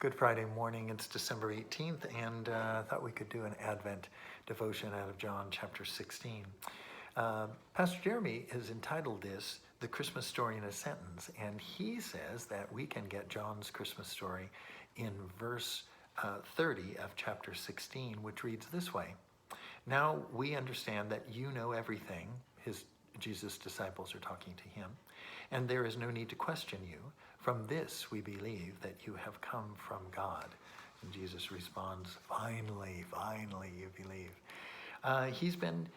Good Friday morning. It's December 18th, and I thought we could do an Advent devotion out of John chapter 16. Pastor Jeremy has entitled this The Christmas Story in a Sentence, and he says that we can get John's Christmas story in verse 30 of chapter 16, which reads this way. Now we understand that you know everything. Jesus' disciples are talking to him, and there is no need to question you. From this we believe that you have come from God. And Jesus responds, finally you believe. He's been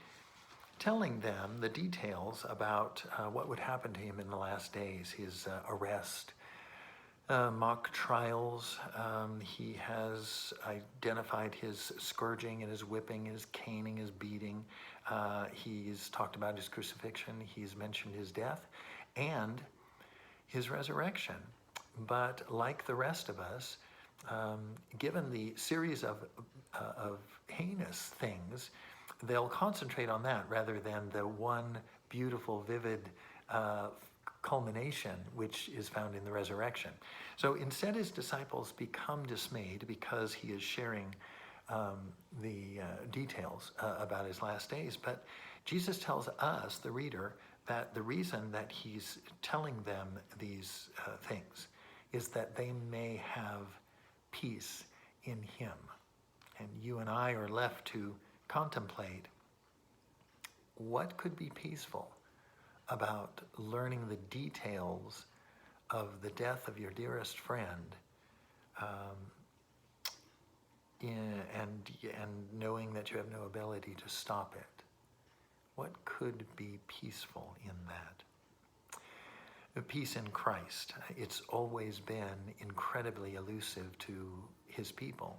telling them the details about what would happen to him in the last days, his arrest, mock trials. He has identified his scourging and his whipping, his caning, his beating. He's talked about his crucifixion. He's mentioned his death and his resurrection. But like the rest of us, given the series of heinous things, they'll concentrate on that rather than the one beautiful, vivid culmination, which is found in the resurrection. So instead, his disciples become dismayed because he is sharing the details about his last days. But Jesus tells us, the reader, that the reason that he's telling them these things is that they may have peace in him. And you and I are left to contemplate what could be peaceful about learning the details of the death of your dearest friend, and knowing that you have no ability to stop it. What could be peaceful in that? The peace in Christ. It's always been incredibly elusive to his people.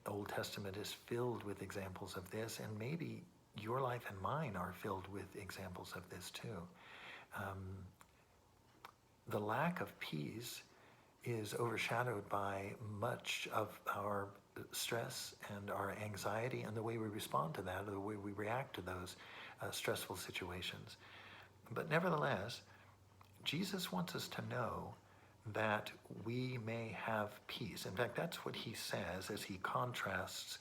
Old Testament is filled with examples of this, and maybe your life and mine are filled with examples of this too. The lack of peace is overshadowed by much of our stress and our anxiety and the way we respond to that, or the way we react to those stressful situations. But nevertheless, Jesus wants us to know that we may have peace. In fact, that's what he says as he contrasts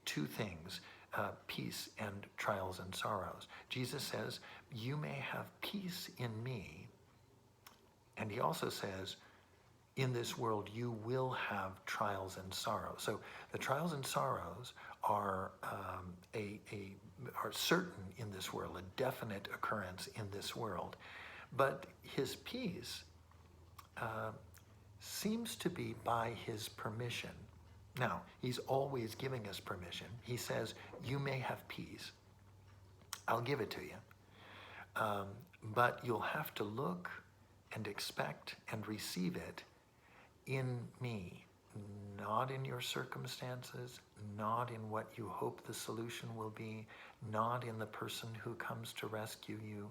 two things, peace and trials and sorrows. Jesus says, you may have peace in me. And he also says, in this world, you will have trials and sorrows. So the trials and sorrows are are certain in this world, a definite occurrence in this world. But his peace seems to be by his permission. Now, he's always giving us permission. He says, you may have peace. I'll give it to you. But you'll have to look and expect and receive it in me, not in your circumstances, not in what you hope the solution will be, not in the person who comes to rescue you,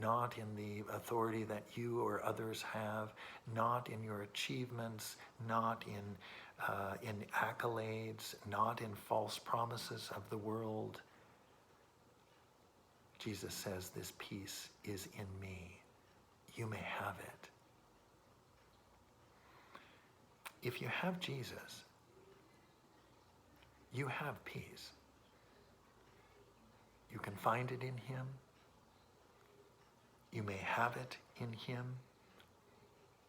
not in the authority that you or others have, not in your achievements, not in accolades, not in false promises of the world. Jesus says, this peace is in me. You may have it. If you have Jesus, you have peace. You can find it in him. You may have it in him.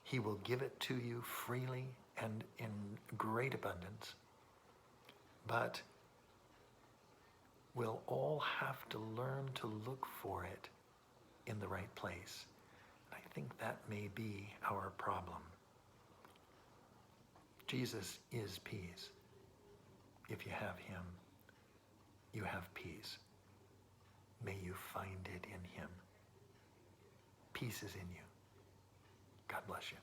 He will give it to you freely and in great abundance. But we'll all have to learn to look for it in the right place. I think that may be our problem. Jesus is peace. If you have him, you have peace. May you find it in him. Peace is in you. God bless you.